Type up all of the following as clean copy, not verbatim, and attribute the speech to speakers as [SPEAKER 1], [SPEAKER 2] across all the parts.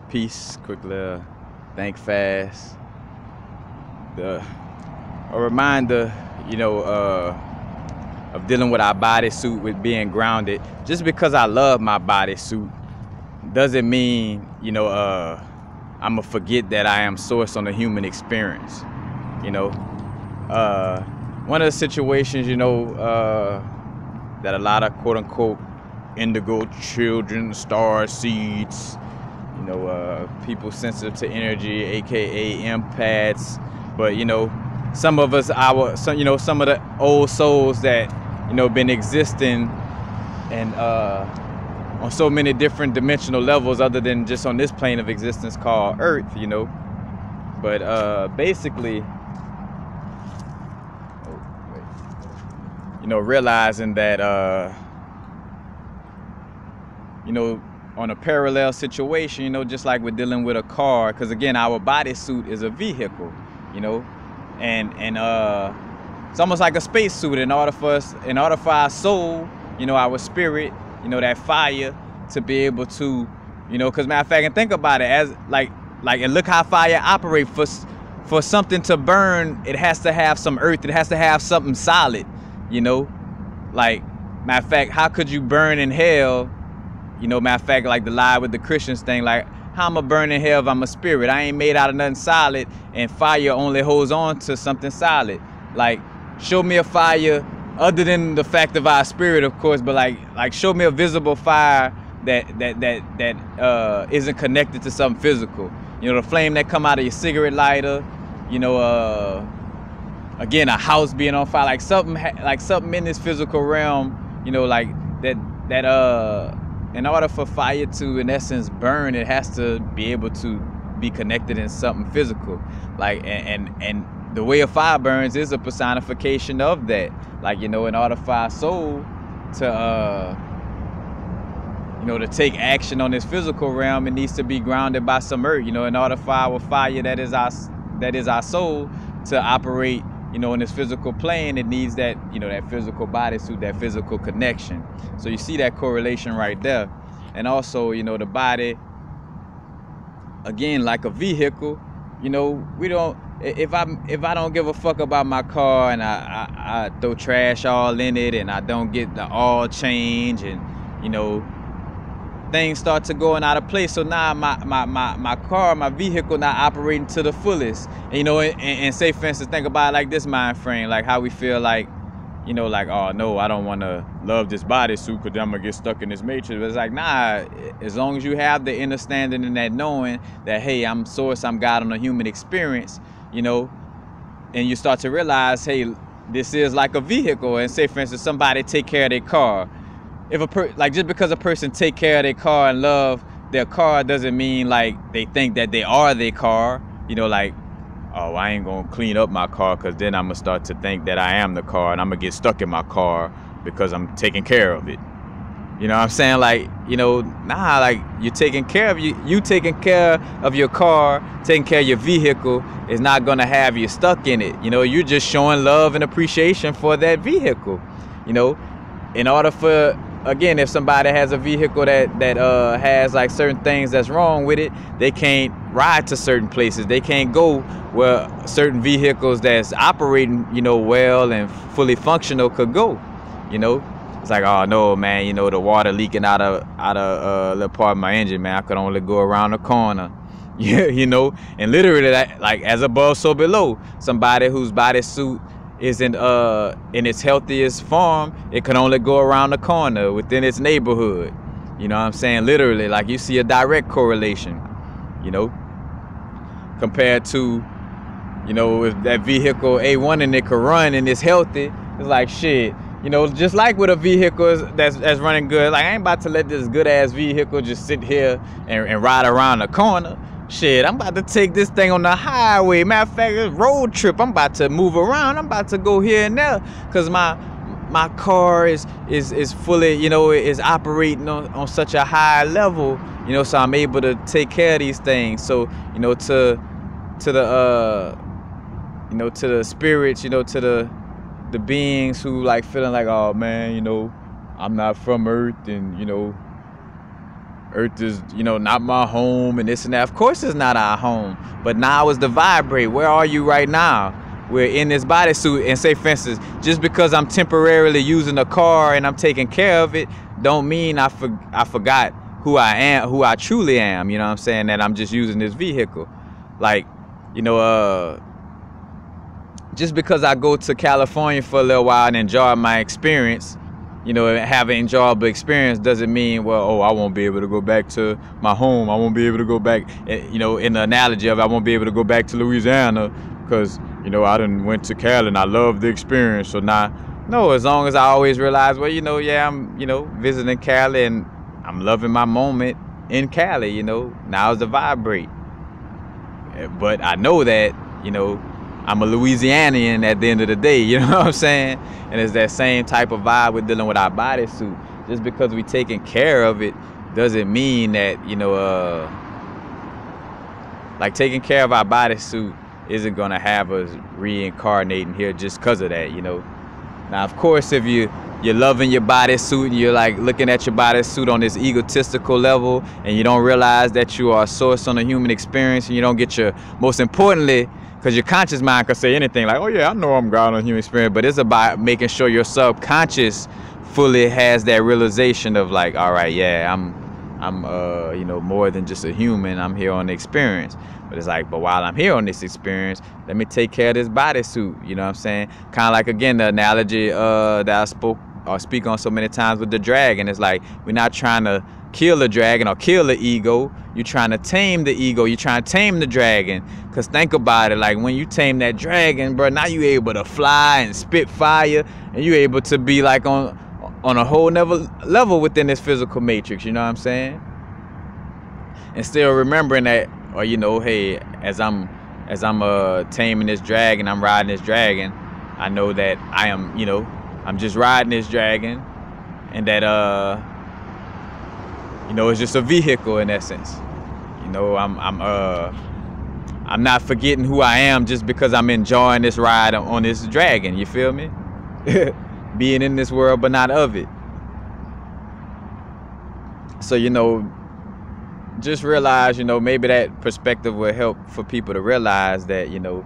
[SPEAKER 1] Peace, quickly, think fast. A reminder, of dealing with our bodysuit, with being grounded. Just because I love my bodysuit doesn't mean, I'm gonna forget that I am source on the human experience. You know, one of the situations, that a lot of quote unquote indigo children, star seeds, people sensitive to energy, aka empaths, but some of us, some of the old souls that been existing and on so many different dimensional levels other than just on this plane of existence called Earth, but basically, realizing that on a parallel situation, just like we're dealing with a car, because again, our bodysuit is a vehicle, and it's almost like a spacesuit. In order for our soul, our spirit, that fire, to be able to, because matter of fact, and think about it as like, and look how fire operates. For something to burn, it has to have some earth. It has to have something solid, like, matter of fact, how could you burn in hell? Matter of fact, like the lie with the Christians thing, like, how am I burn in hell if I'm a spirit? I ain't made out of nothing solid, and fire only holds on to something solid. Like, show me a fire other than the fact of our spirit, of course, but like show me a visible fire that isn't connected to something physical. The flame that come out of your cigarette lighter, again, a house being on fire, like something in this physical realm, like that in order for fire to, in essence, burn, it has to be able to be connected in something physical. Like, and the way a fire burns is a personification of that. Like, in order for our soul to, to take action on this physical realm, it needs to be grounded by some earth. In order for our fire, that is our soul, to operate, in this physical plane, it needs that, that physical bodysuit, that physical connection. So you see that correlation right there. And also, the body, again, like a vehicle, we don't, if I don't give a fuck about my car and I throw trash all in it and I don't get the oil change and, things start to going out of place. So now my car, my vehicle, not operating to the fullest. And, and say, for instance, think about it like this mind frame, like how we feel like, like, oh no, I don't want to love this bodysuit because I'm gonna get stuck in this matrix. But it's like, nah, as long as you have the understanding and that knowing that, hey, I'm source, I'm God on a human experience, and you start to realize, hey, this is like a vehicle. And say, for instance, somebody take care of their car. If just because a person take care of their car and love their car doesn't mean like they think that they are their car. Like, oh, I ain't gonna clean up my car because then I'm gonna start to think that I am the car and I'm gonna get stuck in my car because I'm taking care of it. You know what I'm saying? Like, nah, like you're taking care of you taking care of your car, taking care of your vehicle is not gonna have you stuck in it. You're just showing love and appreciation for that vehicle. In order for, again, if somebody has a vehicle that has like certain things that's wrong with it, they can't ride to certain places. They can't go where certain vehicles that's operating, well and fully functional could go. It's like, oh no, man, the water leaking out of a little part of my engine, man. I could only go around the corner. Yeah, and literally, like as above, so below. Somebody whose bodysuit isn't in its healthiest form, it can only go around the corner within its neighborhood. You know what I'm saying? Literally, like you see a direct correlation, compared to, if that vehicle A1 and it could run and it's healthy, it's like shit. Just like with a vehicle that's running good, like I ain't about to let this good ass vehicle just sit here and ride around the corner. Shit, I'm about to take this thing on the highway. Matter of fact, it's road trip. I'm about to move around. I'm about to go here and there, cause my car is fully, is operating on such a high level, so I'm able to take care of these things. So, to the spirits, to the beings who like feeling like, oh man, I'm not from Earth, and Earth is, you know, not my home and this and that. Of course it's not our home, but now is the vibrate. Where are you right now? We're in this bodysuit, and say for instance, just because I'm temporarily using a car and I'm taking care of it, don't mean I forgot who I am, who I truly am, you know what I'm saying, that I'm just using this vehicle. Like, you know, just because I go to California for a little while and enjoy my experience, you know, have an enjoyable experience, doesn't mean, well, oh, I won't be able to go back to my home. I won't be able to go back, you know, in the analogy of I won't be able to go back to Louisiana because, you know, I done went to Cali and I love the experience. So now, no, as long as I always realize, well, you know, yeah, I'm, you know, visiting Cali and I'm loving my moment in Cali, you know, now's the vibrate. But I know that, you know, I'm a Louisianian at the end of the day, you know what I'm saying? And it's that same type of vibe with dealing with our bodysuit. Just because we taking care of it doesn't mean that, you know, like taking care of our bodysuit isn't gonna have us reincarnating here just because of that, you know? Now, of course, if you're loving your bodysuit and you're like looking at your bodysuit on this egotistical level and you don't realize that you are a source on the human experience and you don't get your, most importantly, because your conscious mind could say anything like, oh yeah, I know I'm God on human experience, but it's about making sure your subconscious fully has that realization of like, all right, yeah, I'm you know, more than just a human. I'm here on the experience. But it's like, but while I'm here on this experience, let me take care of this bodysuit. You know what I'm saying? Kind of like, again, the analogy that I speak on so many times with the dragon. It's like, we're not trying to kill the dragon or kill the ego. You're trying to tame the ego. You're trying to tame the dragon. Because think about it, like when you tame that dragon, bro, now you're able to fly and spit fire, and you're able to be like on a whole level within this physical matrix, you know what I'm saying? And still remembering that, or, you know, hey, as I'm taming this dragon, I'm riding this dragon, I know that I am, you know, I'm just riding this dragon, and that you know, it's just a vehicle in essence. You know, I'm not forgetting who I am just because I'm enjoying this ride on this dragon, you feel me? Being in this world but not of it. So, you know, just realize, you know, maybe that perspective will help for people to realize that, you know,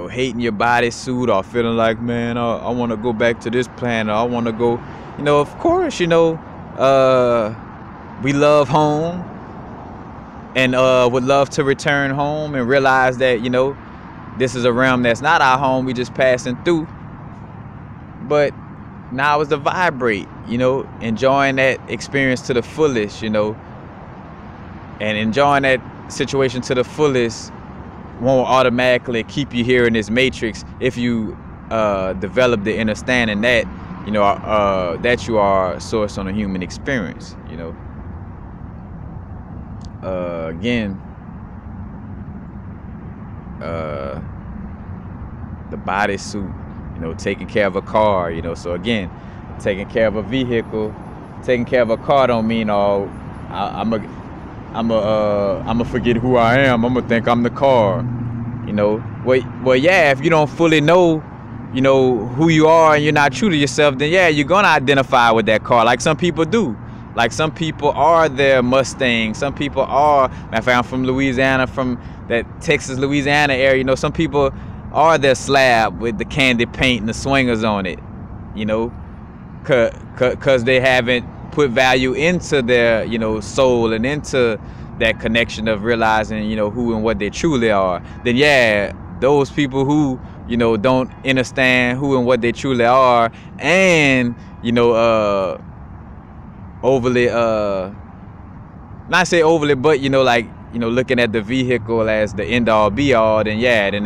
[SPEAKER 1] hating your bodysuit or feeling like, man, I want to go back to this planet, I want to go, you know, of course, you know, we love home and would love to return home and realize that, you know, this is a realm that's not our home, we just passing through. But now is the vibrate, you know, enjoying that experience to the fullest, you know, and enjoying that situation to the fullest won't automatically keep you here in this matrix if you develop the understanding that, you know, that you are a source on a human experience, you know. Again, the bodysuit, you know, taking care of a car, you know. So again, taking care of a vehicle, taking care of a car don't mean I'm a forget who I am. I'm gonna think I'm the car, you know. Well, yeah. If you don't fully know, you know, who you are and you're not true to yourself, then yeah, you're gonna identify with that car, like some people do. Like some people are their Mustang. Some people are. Matter of fact, I'm from Louisiana, from that Texas, Louisiana area. You know, some people are their slab with the candy paint and the swingers on it. You know, cause they haven't put value into their, you know, soul and into that connection of realizing, you know, who and what they truly are. Then yeah, those people who, you know, don't understand who and what they truly are, and, you know, overly, not say overly, but, you know, like, you know, looking at the vehicle as the end all be all, then yeah, then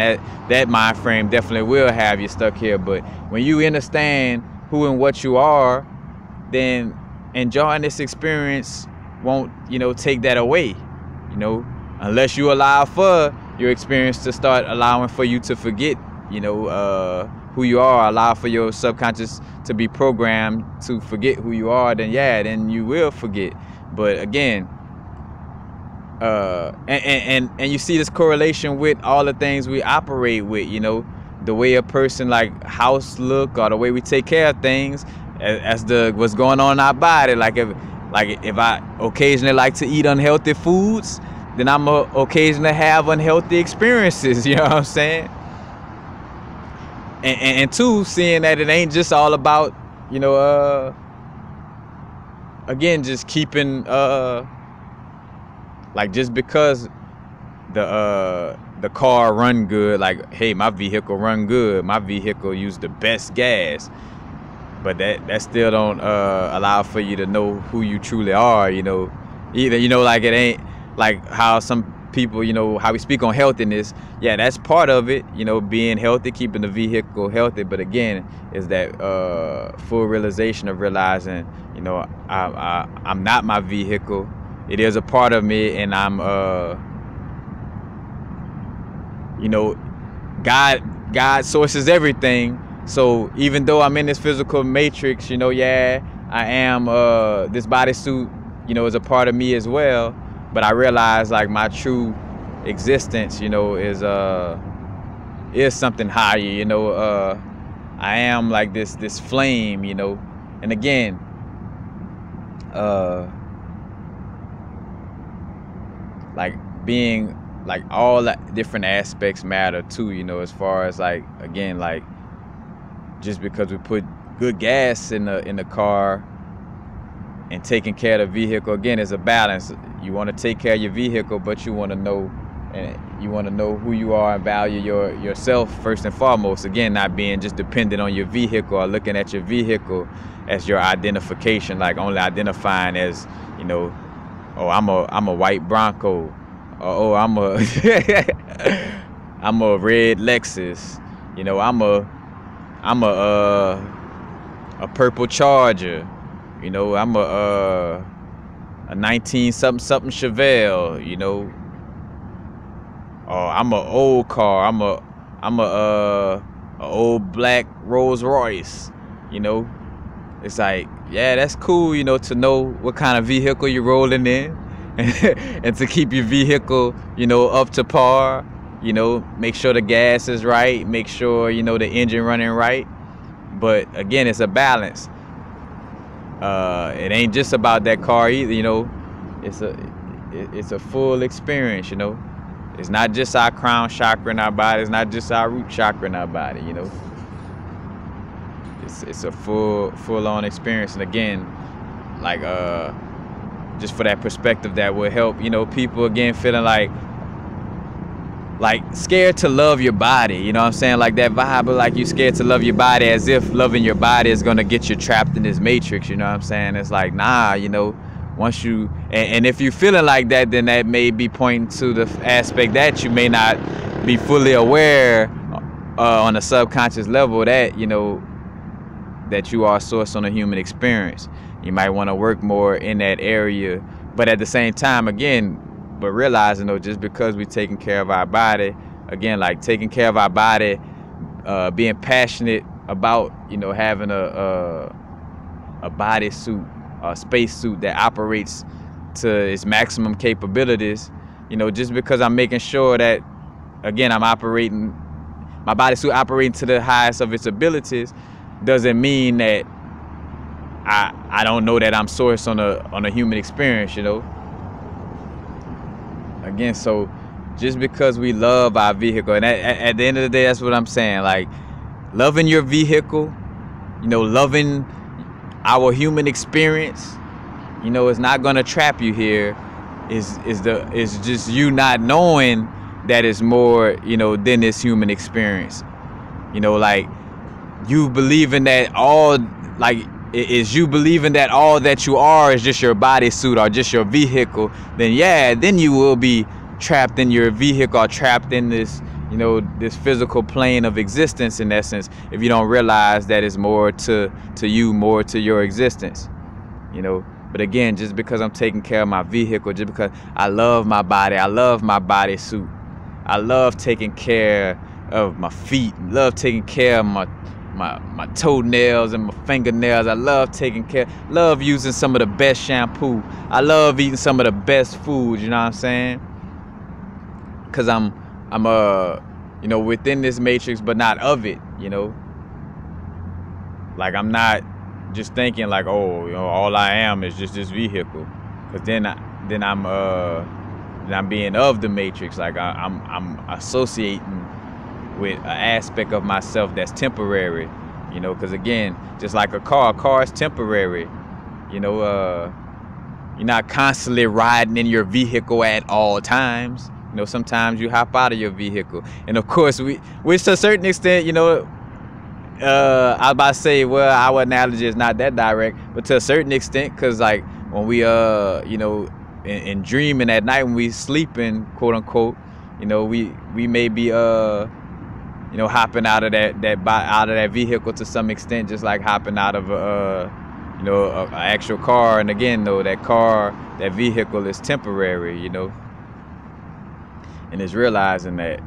[SPEAKER 1] that mind frame definitely will have you stuck here. But when you understand who and what you are, then enjoying this experience won't, you know, take that away, you know, unless you allow for your experience to start allowing for you to forget, you know, who you are, allow for your subconscious to be programmed to forget who you are, then yeah, then you will forget. But again, and you see this correlation with all the things we operate with, you know, the way a person like house look or the way we take care of things as the what's going on in our body. Like if I occasionally like to eat unhealthy foods, then I'm occasionally have unhealthy experiences. You know what I'm saying? And two, seeing that it ain't just all about, you know, again, just keeping like, just because the car run good, like, hey, my vehicle run good, my vehicle use the best gas, but that still don't allow for you to know who you truly are. You know, either, you know, like, it ain't like how some people, you know, how we speak on healthiness. Yeah, that's part of it, you know, being healthy, keeping the vehicle healthy. But again, is that full realization of realizing, you know, I'm not my vehicle. It is a part of me, and I'm you know, God sources everything. So even though I'm in this physical matrix, you know, yeah, I am this bodysuit, you know, is a part of me as well. But I realize, like, my true existence, you know, is something higher. You know, I am like this flame, you know. And again, like, being like, all that different aspects matter too, you know, as far as, like, again, like, just because we put good gas in the car and taking care of the vehicle, again, is a balance. You want to take care of your vehicle, but you want to know, and you want to know who you are and value yourself first and foremost. Again, not being just dependent on your vehicle or looking at your vehicle as your identification, like only identifying as, you know, oh, I'm a white Bronco, or oh, I'm a I'm a red Lexus, you know, I'm a purple Charger, you know, I'm a 19 something Chevelle, you know, or I'm a old car, I'm a old black Rolls Royce, you know. It's like, yeah, that's cool, you know, to know what kind of vehicle you're rolling in, and to keep your vehicle, you know, up to par, you know, make sure the gas is right, make sure, you know, the engine running right. But again, it's a balance. It ain't just about that car either, you know. It's a full experience, you know. It's not just our crown chakra in our body, it's not just our root chakra in our body, you know. It's a full-on experience. And again, like, just for that perspective, that will help, you know, people, again, feeling like scared to love your body, you know what I'm saying? Like that vibe of, like, you scared to love your body, as if loving your body is gonna get you trapped in this matrix, you know what I'm saying? It's like, nah, you know, once you, and if you're feeling like that, then that may be pointing to the aspect that you may not be fully aware on a subconscious level that, you know, that you are a source on a human experience. You might want to work more in that area, but at the same time, again, but realizing, though, just because we're taking care of our body, again, like, taking care of our body, being passionate about, you know, having a bodysuit, a spacesuit that operates to its maximum capabilities, you know, just because I'm making sure that, again, I'm operating, my bodysuit operating to the highest of its abilities, doesn't mean that I don't know that I'm sourced on a human experience, you know. Again, so just because we love our vehicle, and at the end of the day, that's what I'm saying, like, loving your vehicle, you know, loving our human experience, you know, is not gonna trap you here. Is just you not knowing that it's more, you know, than this human experience. You know, like, you believing that all, like, is you believing that all that you are is just your bodysuit or just your vehicle, then yeah, then you will be trapped in your vehicle, or trapped in this, you know, this physical plane of existence, in essence, if you don't realize that it's more to you, more to your existence, you know. But again, just because I'm taking care of my vehicle, just because I love my body, I love my bodysuit, I love taking care of my feet, love taking care of my toenails and my fingernails. I love taking care, love using some of the best shampoo. I love eating some of the best foods, you know what I'm saying? Cause I'm you know, within this matrix, but not of it, you know. Like, I'm not just thinking like, oh, all I am is just this vehicle, because then I'm being of the matrix. Like I'm associating with an aspect of myself that's temporary, because again, just like a car is temporary. You're not constantly riding in your vehicle at all times. Sometimes you hop out of your vehicle, and of course which to a certain extent, I was about to say, well, our analogy is not that direct, but to a certain extent, because like when we in dreaming at night, when we sleeping, quote unquote, we may be hopping out of that vehicle to some extent, just like hopping out of an actual car. And again, though, that vehicle is temporary, and it's realizing that,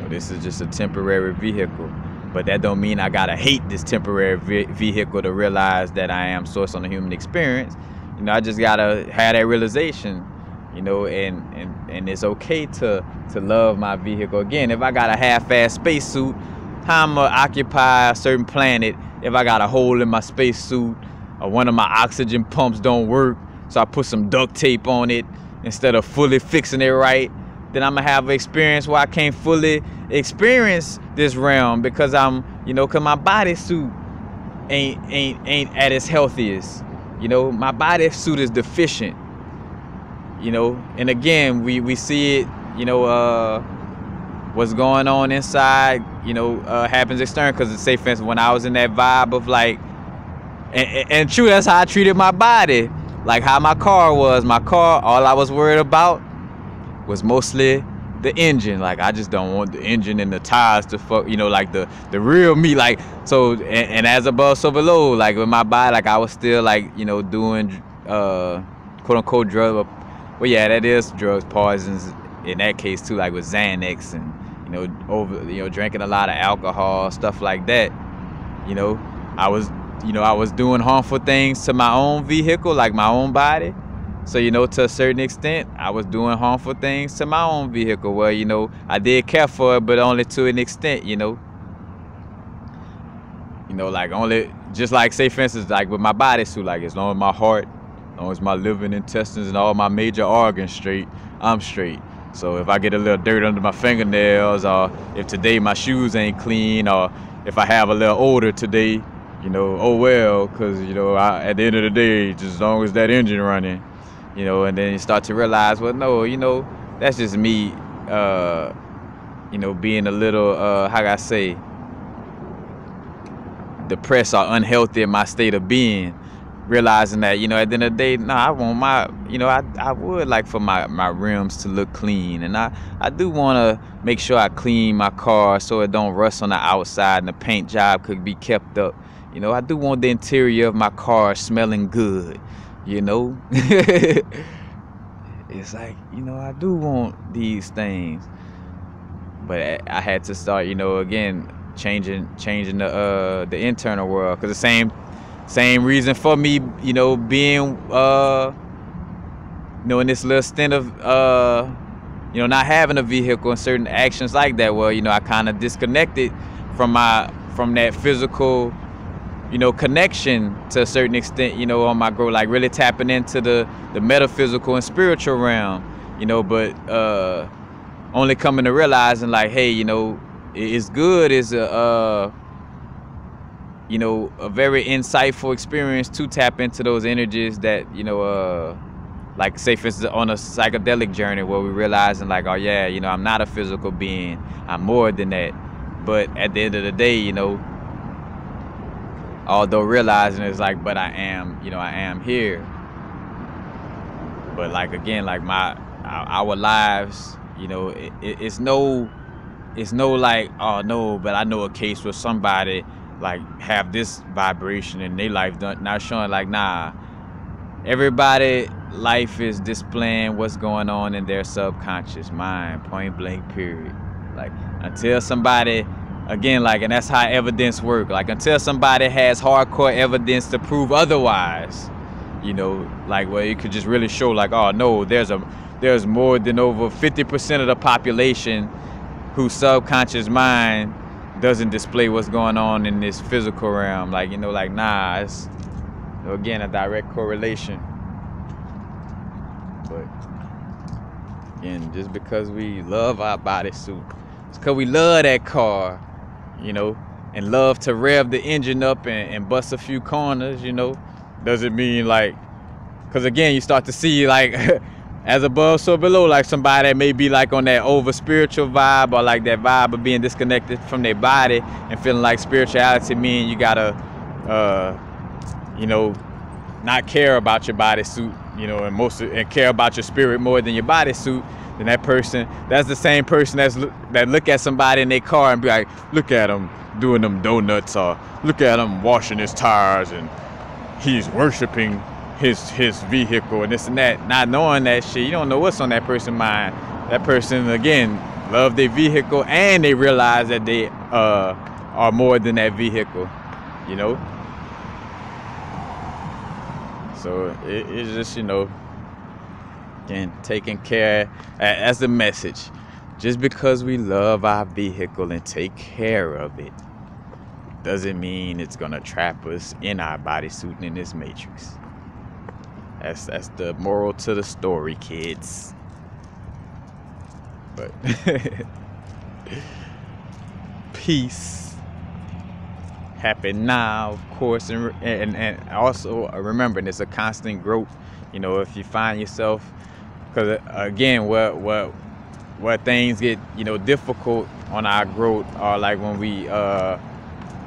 [SPEAKER 1] this is just a temporary vehicle, but that don't mean I gotta hate this temporary vehicle to realize that I am source on the human experience. I just gotta have that realization, and it's okay to love my vehicle. Again, if I got a half-ass spacesuit, how I'm gonna occupy a certain planet if I got a hole in my spacesuit, or one of my oxygen pumps don't work, so I put some duct tape on it instead of fully fixing it right? Then I'm gonna have an experience where I can't fully experience this realm because cause my bodysuit ain't at its healthiest. My bodysuit is deficient. And again, we see it, what's going on inside, happens external. Because say, for instance, when I was in that vibe of like, and true, that's how I treated my body. Like how my car, all I was worried about was mostly the engine. Like I just don't want the engine and the tires to fuck, like the real me. Like, so, and as above, so below. Like with my body, like I was still like, doing quote unquote drug. Well, yeah, that is drugs, poisons in that case too, like with Xanax and drinking a lot of alcohol, stuff like that. I was doing harmful things to my own vehicle, like my own body. So, to a certain extent, I was doing harmful things to my own vehicle. Well, I did care for it, but only to an extent, like only, just like, say, for instance, like with my bodysuit, like as long as my heart, as long as my liver and intestines and all my major organs straight, I'm straight. So if I get a little dirt under my fingernails, or if today my shoes ain't clean, or if I have a little odor today, oh well, because, at the end of the day, just as long as that engine running, and then you start to realize, well, no, that's just me, being a little, how can I say, depressed or unhealthy in my state of being, realizing that, at the end of the day, no, I want my, I would like for my rims to look clean, and I do want to make sure I clean my car so it don't rust on the outside and the paint job could be kept up. I do want the interior of my car smelling good. It's like, I do want these things, but I had to start, again, changing the internal world, because the same reason for me, being in this little stint of not having a vehicle and certain actions like that. Well, I kind of disconnected from that physical connection to a certain extent, on my growth, like really tapping into the metaphysical and spiritual realm, but only coming to realizing like, hey, it's good, is a very insightful experience to tap into those energies that, like say for instance on a psychedelic journey where we realizing like, oh yeah, I'm not a physical being, I'm more than that. But at the end of the day, although realizing it's like, but I am here. But like, again, like our lives, it's no like, oh no, but I know a case where somebody like have this vibration in their life, not showing like, nah, everybody life is displaying what's going on in their subconscious mind, point blank, period. Like until somebody, again, like, and that's how evidence works. Like until somebody has hardcore evidence to prove otherwise, like where it could just really show like, oh no, there's more than over 50% of the population whose subconscious mind doesn't display what's going on in this physical realm. Like, you know, like, nah, it's, you know, again, a direct correlation. But again, just because we love our bodysuit, it's because we love that car, you know, and love to rev the engine up and bust a few corners, you know, doesn't mean like, because again, you start to see like as above, so below, like somebody that may be like on that over spiritual vibe, or like that vibe of being disconnected from their body and feeling like spirituality mean you gotta, you know, not care about your bodysuit, you know, and care about your spirit more than your bodysuit. Then that person, that's the same person that look at somebody in their car and be like, look at him doing them donuts, or look at him washing his tires, and he's worshiping his vehicle and this and that, not knowing that shit. You don't know what's on that person's mind. That person, again, love their vehicle, and they realize that they are more than that vehicle, you know. So it's just, you know, again, taking care, as the message. Just because we love our vehicle and take care of it doesn't mean it's gonna trap us in our bodysuit and in this matrix. That's the moral to the story, kids. But peace. Happy now, of course, and also remembering it's a constant growth. You know, if you find yourself, because again, where things get, you know, difficult on our growth, or like when we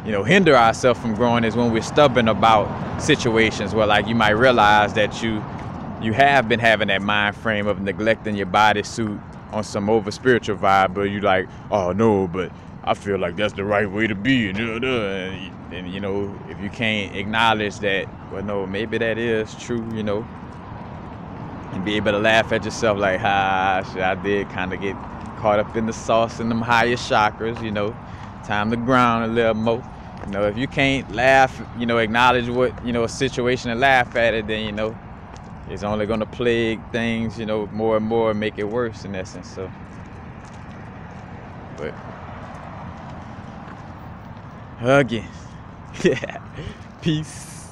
[SPEAKER 1] you know, hinder ourselves from growing, is when we're stubborn about situations where, like, you might realize that you have been having that mind frame of neglecting your bodysuit on some over spiritual vibe, but you like, oh no, but I feel like that's the right way to be, and you know, if you can't acknowledge that, well, no, maybe that is true, you know, and be able to laugh at yourself like, shit, I did kind of get caught up in the sauce and them higher chakras, you know, time to ground a little more. You know, if you can't laugh, you know, acknowledge what, you know, a situation and laugh at it, then, you know, it's only going to plague things, you know, more and more, and make it worse in essence. So, but again, yeah, peace,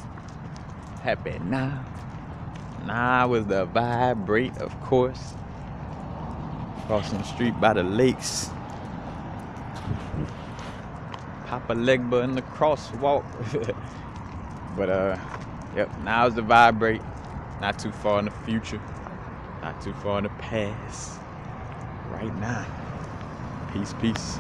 [SPEAKER 1] happy now. Now was the vibrate, of course, crossing the street by the lakes. Papa Legba in the crosswalk. But yep, now's the vibrate. Not too far in the future, not too far in the past. Right now. Peace, peace.